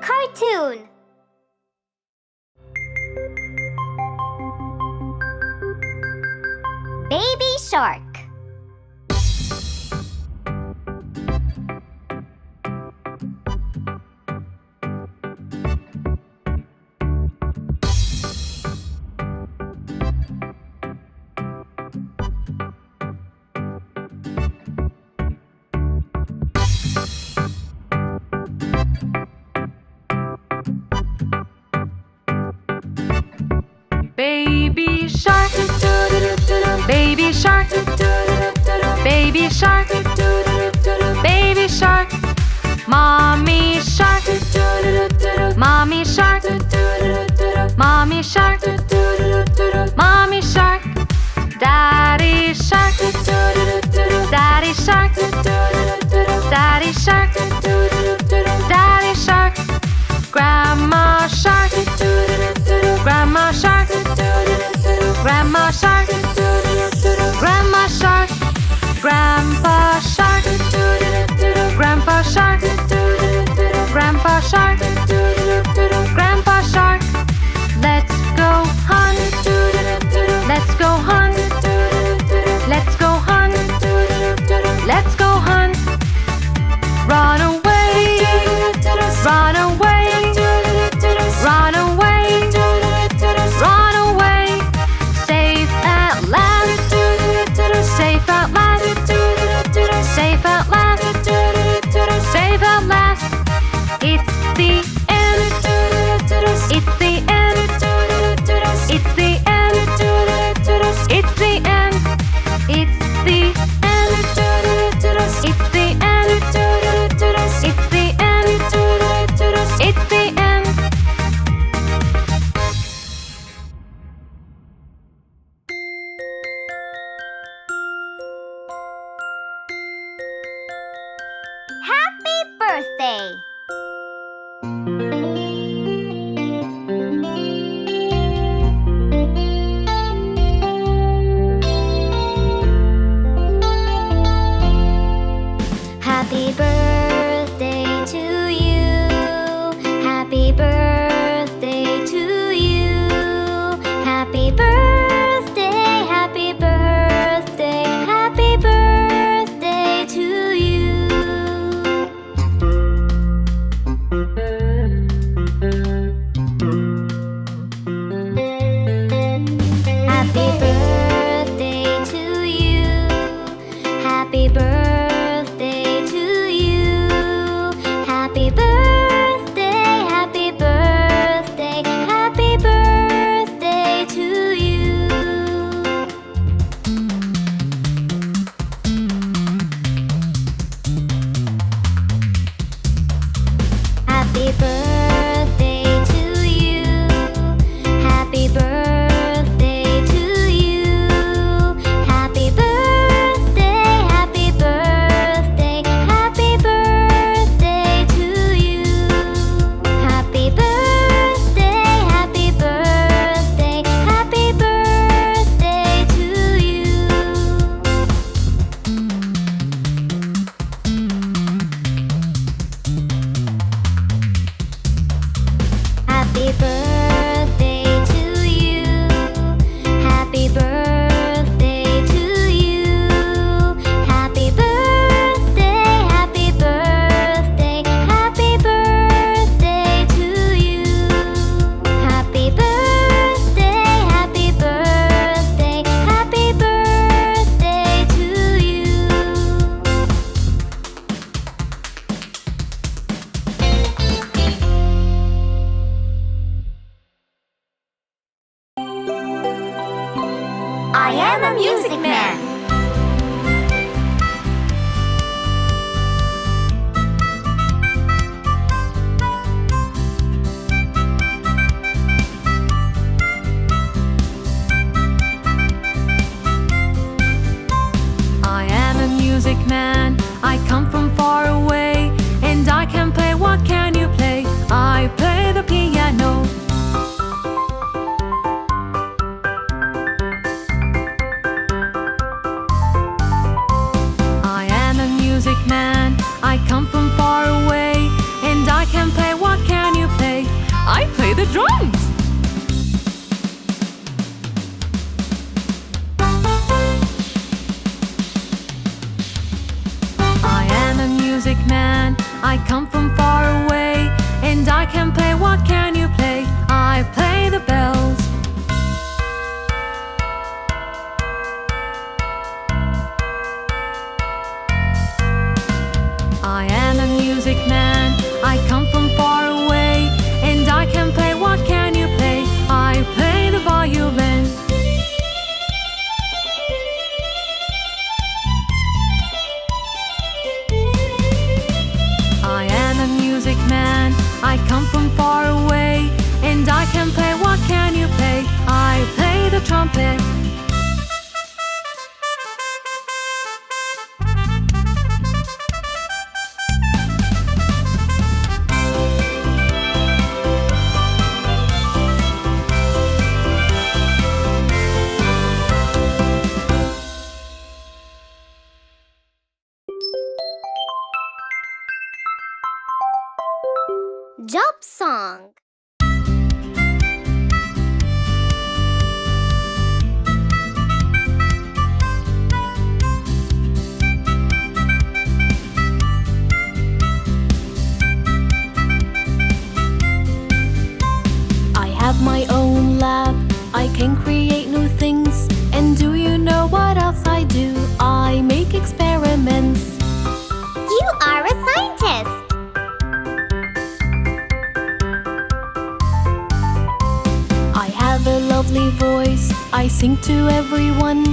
cartoon. Baby Shark. Baby shark, baby shark, baby shark, baby shark, mommy shark, mommy shark, mommy shark, mommy shark, daddy shark, daddy shark, daddy shark, daddy shark, grandma shark, grandma shark, grandma shark, grandma shark, grandpa shark, grandpa shark, grandpa shark, grandpa shark. Let's go hunt, let's go hunt, let's go hunt, let's go hunt. Run away, run away, run away, run away. Safe at last, safe at last, safe at last, safe at last. It's the end, it's the end, it's the end, it's the end, it's the end, it's the end, it's the end, it's the end. Happy birthday! Happy birthday to you. Happy birthday to you. Happy birthday, happy birthday, happy birthday to you. Happy birthday to you. Happy birthday to you. Happy birthday, happy birthday, happy birthday to you. Happy birthday to you. Happy birthday to you. Happy birthday, happy birthday, happy birthday to you. Happy birthday, happy birthday, happy birthday to you. Happy birthday to you. Happy birthday to you. Happy birthday, happy birthday, happy birthday to you. Happy birthday, happy birthday, happy birthday to you. I am a music man. I am a music man. I come from far away, and I can play. What can you play? I play the piano. I am a music man. I come from far away, and I can play. What can you the drums. I am a music man, I come from far away, and I can play. What can you play? I play the bells. I am a music man, I come from far away, and I can play. What can you play? I play the violin. I am a music man, I come from far away, and I can play. What can you play? I play the trumpet. Job song. I have my own lab, I can create new things. And do you know what else I do? I make experiments. You are a scientist. I have a lovely voice, I sing to everyone.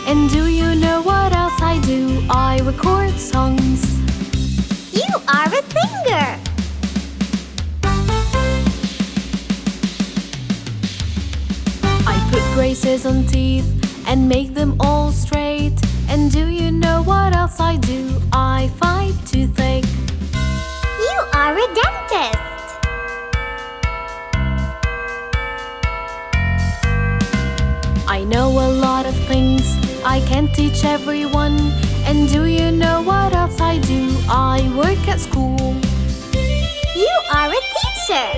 And do you know what else I do? I record songs. You are a singer. I put braces on teeth and make them all straight. And do you know what else I do? I fight toothache. You are a dentist. I know a lot of things, I can teach everyone. And do you know what else I do? I work at school. You are a teacher.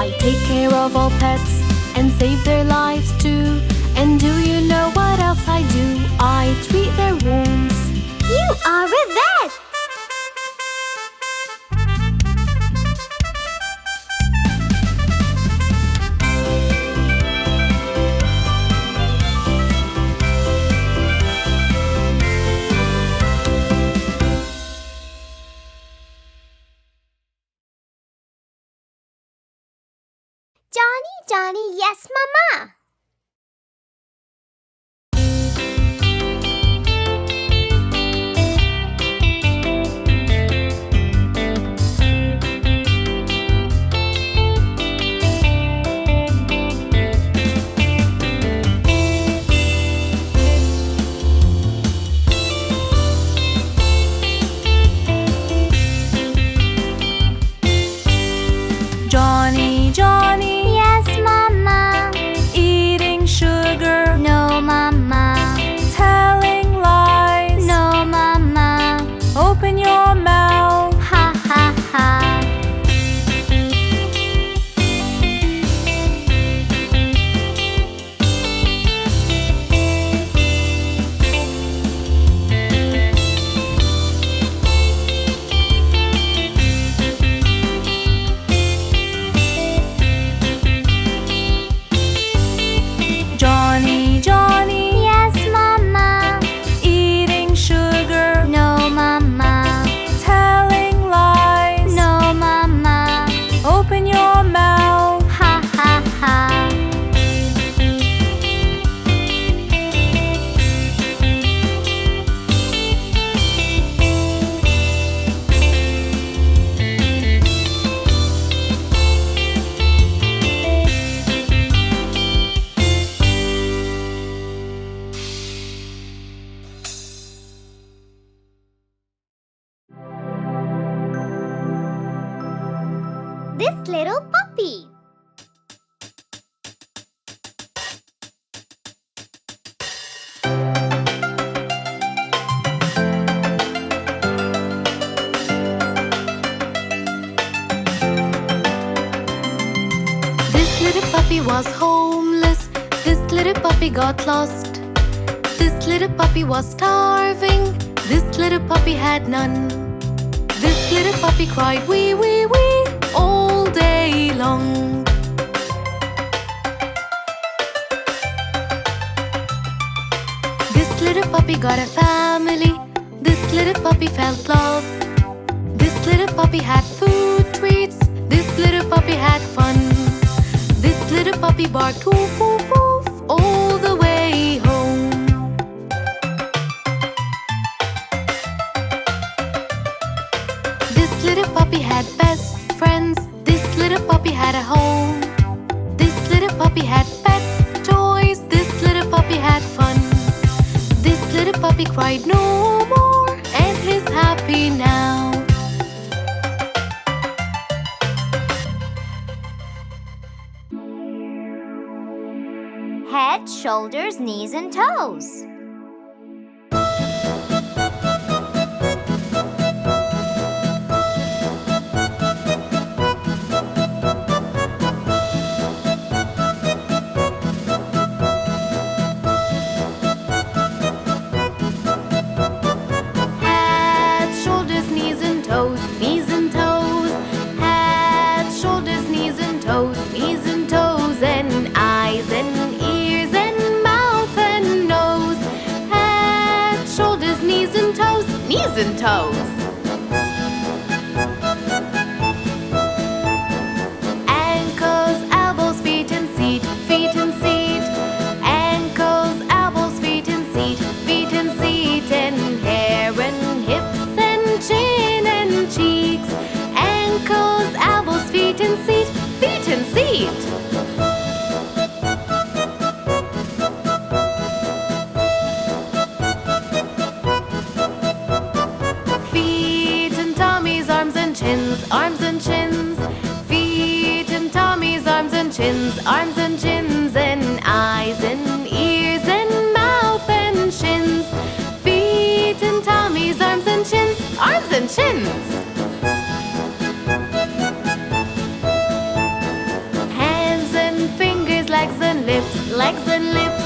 I take care of all pets and save their lives too. And do you know what else I do? I treat their wounds. You are a vet. Johnny, Johnny, yes, Mama. Johnny, Johnny, Yes, Mama. puppy was homeless. This little puppy got lost. This little puppy was starving. This little puppy had none. This little puppy cried wee wee wee all day long. This little puppy got a family. This little puppy felt love. This little puppy had food treats. This little puppy had fun. This little puppy barked woof woof woof all the way home. This little puppy had best friends. This little puppy had a home. This little puppy had pet toys. This little puppy had fun. This little puppy cried no more and is happy now. Head, shoulders, knees, and toes. Head, shoulders, knees and toes, knees and toes. Head, shoulders, knees and toes, knees and toes, and eyes and ears and mouth and nose. Head, shoulders, knees and toes, knees and toes. Ankles, elbows, feet and seat, feet and seat. Ankles, elbows, feet and seat, feet and seat, and hair and hips and chin and cheeks. Ankles, elbows, feet and seat, feet and seat. Feet and tummies, arms and chins, arms and chins. Feet and tummies, arms and chins, arms and chins, and eyes and ears and mouth and shins. Feet and tummies, arms and chins, arms and chins. Hands and fingers, legs and lips, legs and lips.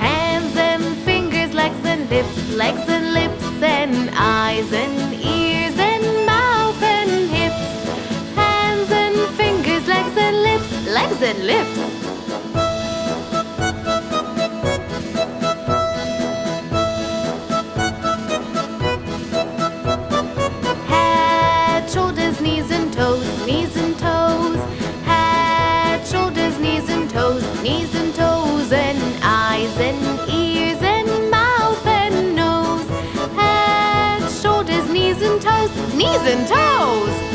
Hands and fingers, legs and lips, legs and lips, and eyes and ears and mouth and hips. Hands and fingers, legs and lips, legs and lips. Head, shoulders, knees and toes, knees and toes. Head, shoulders, knees and toes, knees and toes, and eyes and ears and mouth and nose. Head, shoulders, knees and toes, knees and toes.